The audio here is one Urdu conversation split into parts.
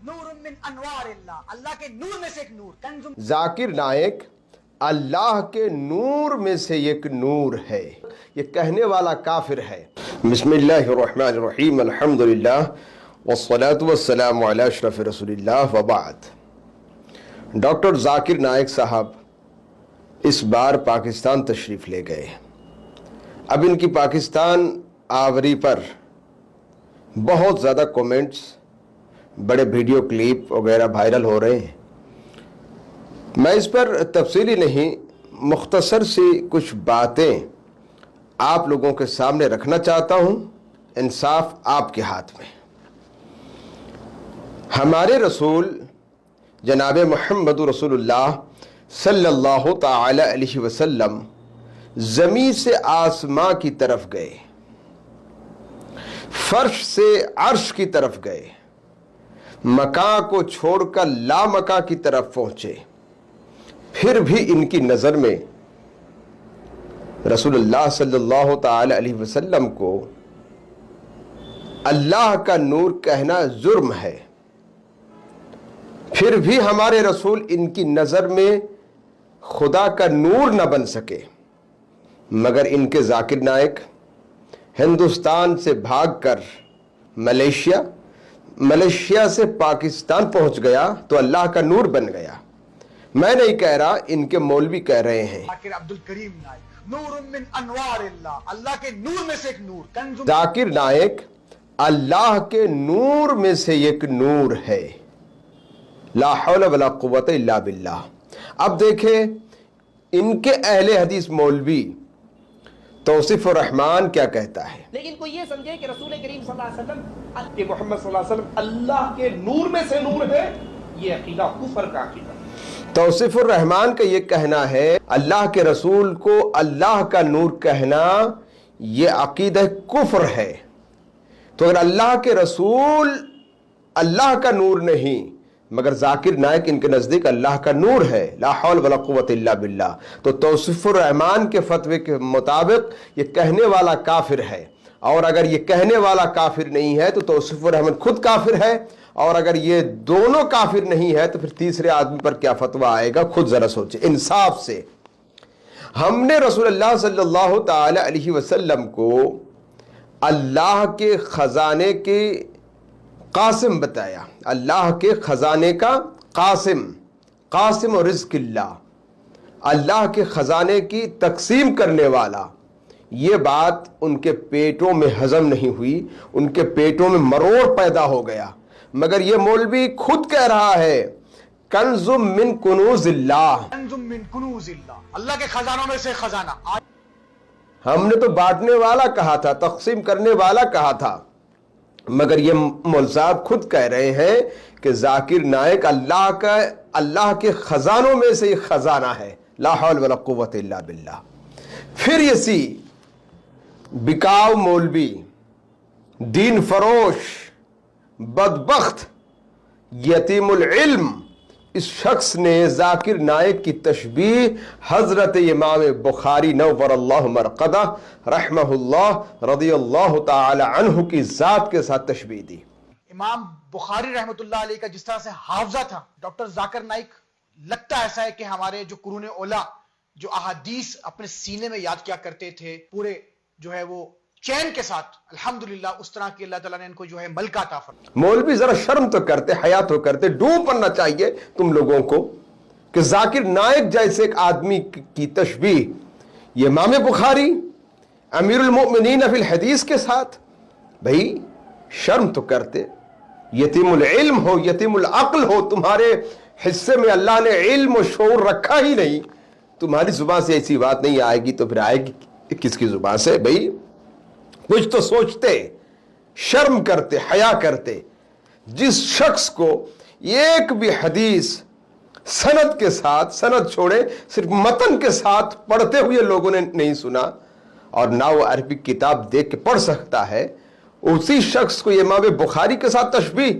نور من انوار اللہ، اللہ کے نور میں سے ایک نور، کنز ذاکر نائک اللہ کے نور میں سے ایک نور ہے، یہ کہنے والا کافر ہے۔ بسم اللہ الرحمن الرحیم، الحمدللہ والصلاة والسلام علی اشرف رسول اللہ وبعد۔ ڈاکٹر ذاکر نائک صاحب اس بار پاکستان تشریف لے گئے۔ اب ان کی پاکستان آوری پر بہت زیادہ کومنٹس، بڑے ویڈیو کلپ وغیرہ وائرل ہو رہے ہیں۔ میں اس پر تفصیلی نہیں، مختصر سی کچھ باتیں آپ لوگوں کے سامنے رکھنا چاہتا ہوں۔ انصاف آپ کے ہاتھ میں۔ ہمارے رسول جناب محمد رسول اللہ صلی اللہ تعالی علیہ وسلم زمین سے آسماں کی طرف گئے، فرش سے عرش کی طرف گئے، مکان کو چھوڑ کر لا مکان کی طرف پہنچے، پھر بھی ان کی نظر میں رسول اللہ صلی اللہ تعالی علیہ وسلم کو اللہ کا نور کہنا جرم ہے۔ پھر بھی ہمارے رسول ان کی نظر میں خدا کا نور نہ بن سکے، مگر ان کے ذاکر نائک ہندوستان سے بھاگ کر ملیشیا سے پاکستان پہنچ گیا تو اللہ کا نور بن گیا۔ میں نہیں کہہ رہا، ان کے مولوی کہہ رہے ہیں۔ ذاکر عبد الکریم نائک، نور من انوار اللہ، اللہ کے نور میں سے ایک نور، کنز ذاکر نائک اللہ کے نور میں سے ایک نور ہے۔ لا حول ولا قوت الا باللہ۔ اب دیکھیں ان کے اہل حدیث مولوی توصیف الرحمان کیا کہتا ہے۔ لیکن کوئی یہ سمجھے کہ رسول کریم صلی اللہ علیہ وسلم کہ محمد صلی اللہ علیہ وسلم اللہ کے نور میں سے نور ہے، یہ عقیدہ کفر کا عقیدہ۔ توصیف الرحمان کا یہ کہنا ہے اللہ کے رسول کو اللہ کا نور کہنا یہ عقیدہ کفر ہے۔ تو اگر اللہ کے رسول اللہ کا نور نہیں مگر ذاکر نائک ان کے نزدیک اللہ کا نور ہے، لا حول ولا قوت الا باللہ، تو توصیف الرحمان کے فتوے کے مطابق یہ کہنے والا کافر ہے۔ اور اگر یہ کہنے والا کافر نہیں ہے تو توصیف الرحمان خود کافر ہے، اور اگر یہ دونوں کافر نہیں ہے تو پھر تیسرے آدمی پر کیا فتویٰ آئے گا، خود ذرا سوچے انصاف سے۔ ہم نے رسول اللہ صلی اللہ تعالی علیہ وسلم کو اللہ کے خزانے کے قاسم بتایا، اللہ کے خزانے کا قاسم و رزق اللہ، اللہ کے خزانے کی تقسیم کرنے والا۔ یہ بات ان کے پیٹوں میں ہضم نہیں ہوئی، ان کے پیٹوں میں مروڑ پیدا ہو گیا، مگر یہ مولوی خود کہہ رہا ہے کنز من کنوز اللہ، کنز من کنوز اللہ، اللہ کے خزانوں میں سے خزانہ۔ ہم نے تو بانٹنے والا کہا تھا، تقسیم کرنے والا کہا تھا، مگر یہ مول صاحب خود کہہ رہے ہیں کہ ذاکر نائک اللہ کے خزانوں میں سے ایک خزانہ ہے، لا حول ولا قوت الا باللہ۔ پھر یہ بکاؤ مولوی، دین فروش، بدبخت، یتیم العلم، اس شخص نے ذاکر نائک کی تشبیہ حضرت امام بخاری نور اللہ مرقدہ رحمہ اللہ رضی اللہ تعالی عنہ کی ذات کے ساتھ تشبیہ دی۔ امام بخاری رحمۃ اللہ علیہ کا جس طرح سے حافظہ تھا، ڈاکٹر ذاکر نائک لگتا ایسا ہے کہ ہمارے جو قرون اولا جو احادیث اپنے سینے میں یاد کیا کرتے تھے پورے جو ہے وہ چین کے ساتھ، الحمدللہ اس طرح کی اللہ تعالیٰ نے ان کو جو ہے ملکہ عطا فرمایا۔ مولوی ذرا شرم تو کرتے، حیا تو کرتے، ڈوب پڑنا چاہیے تم لوگوں کو کہ ذاکر نائک جیسے ایک آدمی کی تشبیہ یہ امام بخاری امیر المؤمنین فی الحدیث کے ساتھ، بھئی شرم تو کرتے۔ یتیم العلم ہو، یتیم العقل ہو، تمہارے حصے میں اللہ نے علم و شعور رکھا ہی نہیں، تمہاری زبان سے ایسی بات نہیں آئے گی تو پھر آئے گی کس کی زبان سے؟ بھئی کچھ تو سوچتے، شرم کرتے، حیا کرتے۔ جس شخص کو ایک بھی حدیث سند کے ساتھ، سند چھوڑے صرف متن کے ساتھ پڑھتے ہوئے لوگوں نے نہیں سنا اور نہ وہ عربی کتاب دیکھ کے پڑھ سکتا ہے، اسی شخص کو امام بخاری کے ساتھ تشبیہ،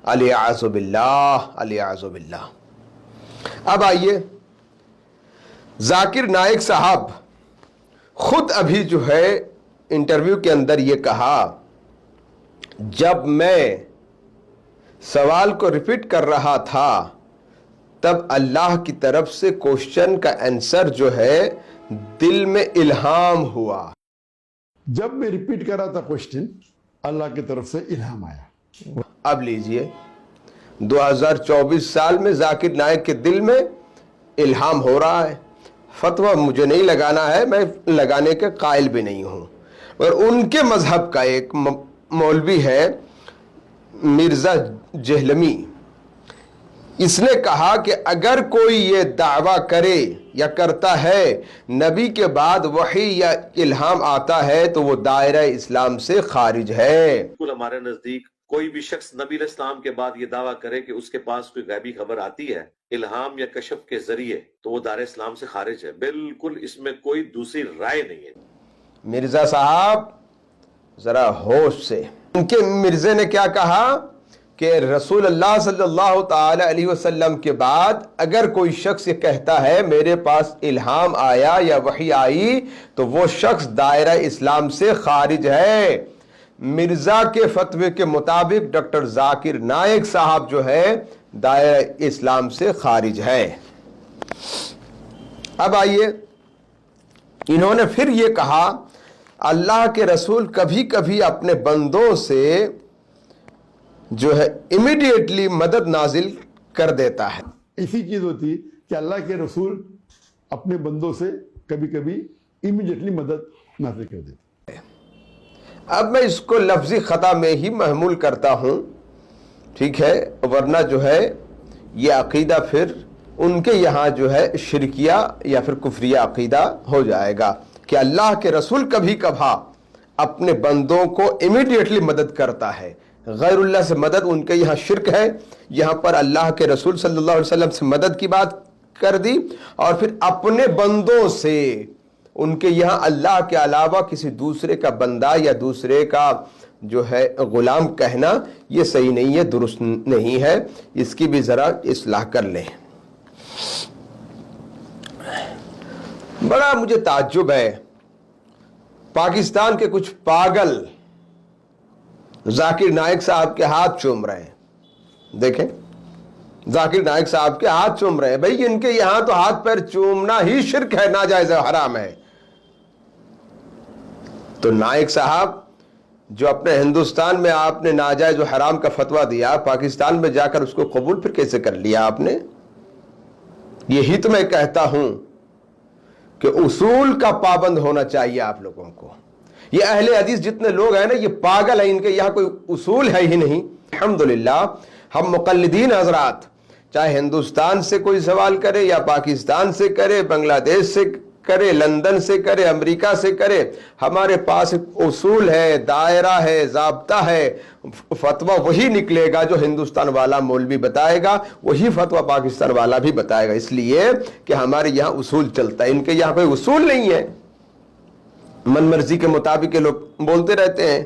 الیاذ باللہ، الیاذ باللہ۔ اب آئیے، ذاکر نائک صاحب خود ابھی جو ہے انٹرویو کے اندر یہ کہا، جب میں سوال کو ریپیٹ کر رہا تھا تب اللہ کی طرف سے کوشچن کا آنسر جو ہے دل میں الہام ہوا. جب میں ریپیٹ کر رہا تھا کوشچن اللہ کی طرف سے الہام آیا. اب لیجئے 2024 سال میں ذاکر نائک کے دل میں الہام ہو رہا ہے. فتویٰ مجھے نہیں لگانا ہے, میں لگانے کے قائل بھی نہیں ہوں. اور ان کے مذہب کا ایک مولوی ہے مرزا جہلمی, اس نے کہا کہ اگر کوئی یہ دعویٰ کرے یا کرتا ہے نبی کے بعد وحی یا الہام آتا ہے تو وہ دائرہ اسلام سے خارج ہے. ہمارے نزدیک کوئی بھی شخص نبی علیہ السلام کے بعد یہ دعویٰ کرے کہ اس کے پاس کوئی غیبی خبر آتی ہے الہام یا کشف کے ذریعے تو وہ دائرہ اسلام سے خارج ہے. بالکل اس میں کوئی دوسری رائے نہیں ہے. مرزا صاحب ذرا ہوش سے. ان کے مرزے نے کیا کہا کہ رسول اللہ صلی اللہ تعالی علیہ وسلم کے بعد اگر کوئی شخص یہ کہتا ہے میرے پاس الہام آیا یا وحی آئی تو وہ شخص دائرہ اسلام سے خارج ہے. مرزا کے فتوے کے مطابق ڈاکٹر ذاکر نائک صاحب جو ہے دائرہ اسلام سے خارج ہے. اب آئیے, انہوں نے پھر یہ کہا اللہ کے رسول کبھی کبھی اپنے بندوں سے جو ہے امیڈیٹلی مدد نازل کر دیتا ہے. ایسی چیز ہوتی کہ اللہ کے رسول اپنے بندوں سے کبھی کبھی امیڈیٹلی مدد نازل کر دیتے. اب میں اس کو لفظی خطا میں ہی محمول کرتا ہوں, ٹھیک ہے, ورنہ جو ہے یہ عقیدہ پھر ان کے یہاں جو ہے شرکیہ یا پھر کفریہ عقیدہ ہو جائے گا کہ اللہ کے رسول کبھی کبھا اپنے بندوں کو امیڈیٹلی مدد کرتا ہے. غیر اللہ سے مدد ان کے یہاں شرک ہے. یہاں پر اللہ کے رسول صلی اللہ علیہ وسلم سے مدد کی بات کر دی اور پھر اپنے بندوں سے, ان کے یہاں اللہ کے علاوہ کسی دوسرے کا بندہ یا دوسرے کا جو ہے غلام کہنا یہ صحیح نہیں ہے, درست نہیں ہے. اس کی بھی ذرا اصلاح کر لیں. بڑا مجھے تعجب ہے, پاکستان کے کچھ پاگل ذاکر نائک صاحب کے ہاتھ چوم رہے ہیں. دیکھیں ذاکر نائک صاحب کے ہاتھ چوم رہے ہیں. بھئی ان کے یہاں تو ہاتھ پیر چومنا ہی شرک ہے, ناجائز ہے, حرام ہے. تو نائک صاحب جو اپنے ہندوستان میں آپ نے ناجائز و حرام کا فتویٰ دیا, پاکستان میں جا کر اس کو قبول پھر کیسے کر لیا آپ نے؟ یہی تو میں کہتا ہوں کہ اصول کا پابند ہونا چاہیے آپ لوگوں کو. یہ اہل حدیث جتنے لوگ ہیں نا یہ پاگل ہیں, ان کے یہاں کوئی اصول ہے ہی نہیں. الحمدللہ ہم مقلدین حضرات چاہے ہندوستان سے کوئی سوال کرے یا پاکستان سے کرے, بنگلہ دیش سے کرے, لندن سے کرے, امریکہ سے کرے, ہمارے پاس اصول ہے, دائرہ ہے, ضابطہ ہے. فتویٰ وہی نکلے گا جو ہندوستان والا مولوی بتائے گا, وہی فتویٰ پاکستان والا بھی بتائے گا, اس لیے کہ ہمارے یہاں اصول چلتا ہے. ان کے یہاں کوئی اصول نہیں ہے, من مرضی کے مطابق یہ لوگ بولتے رہتے ہیں.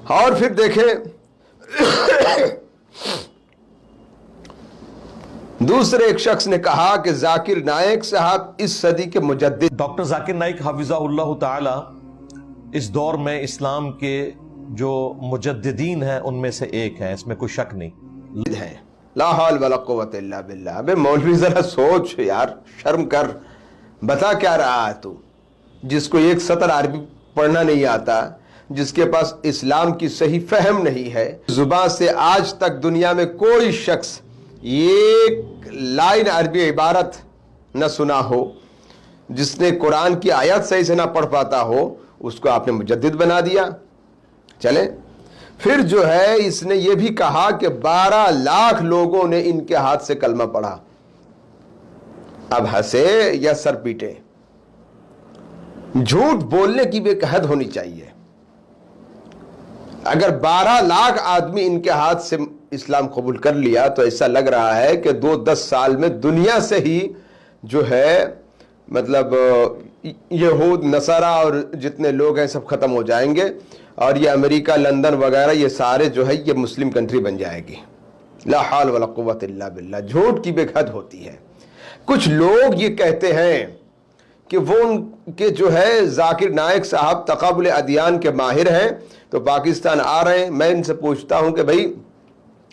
اور پھر دیکھیں دوسرے ایک شخص نے کہا کہ ذاکر نائک صاحب اس صدی کے مجدد. ڈاکٹر ذاکر نائک حفظہ اللہ تعالی اس دور میں اسلام کے جو مجددین ہیں ان میں سے ایک ہیں, اس میں کوئی شک نہیں ہیں. لا حول ولا قوت الا باللہ. ابے مولوی ذرا سوچ یار, شرم کر. بتا کیا رہا ہے تو, جس کو ایک سطر عربی پڑھنا نہیں آتا, جس کے پاس اسلام کی صحیح فہم نہیں ہے, زبان سے آج تک دنیا میں کوئی شخص ایک لائن عربی عبارت نہ سنا ہو, جس نے قرآن کی آیت صحیح سے نہ پڑھ پاتا ہو, اس کو آپ نے مجدد بنا دیا. چلیں پھر جو ہے اس نے یہ بھی کہا کہ 12 لاکھ لوگوں نے ان کے ہاتھ سے کلمہ پڑھا. اب ہنسے یا سر پیٹے, جھوٹ بولنے کی بھی ایک حد ہونی چاہیے. اگر 12 لاکھ آدمی ان کے ہاتھ سے اسلام قبول کر لیا تو ایسا لگ رہا ہے کہ 2-10 سال میں دنیا سے ہی جو ہے مطلب یہود نصارہ اور جتنے لوگ ہیں سب ختم ہو جائیں گے, اور یہ امریکہ, لندن وغیرہ یہ سارے جو ہے یہ مسلم کنٹری بن جائے گی. لا حول ولا قوت الا باللہ. جھوٹ کی بے حد ہوتی ہے. کچھ لوگ یہ کہتے ہیں کہ وہ ان کے جو ہے ذاکر نائک صاحب تقابل ادیان کے ماہر ہیں تو پاکستان آ رہے ہیں. میں ان سے پوچھتا ہوں کہ بھائی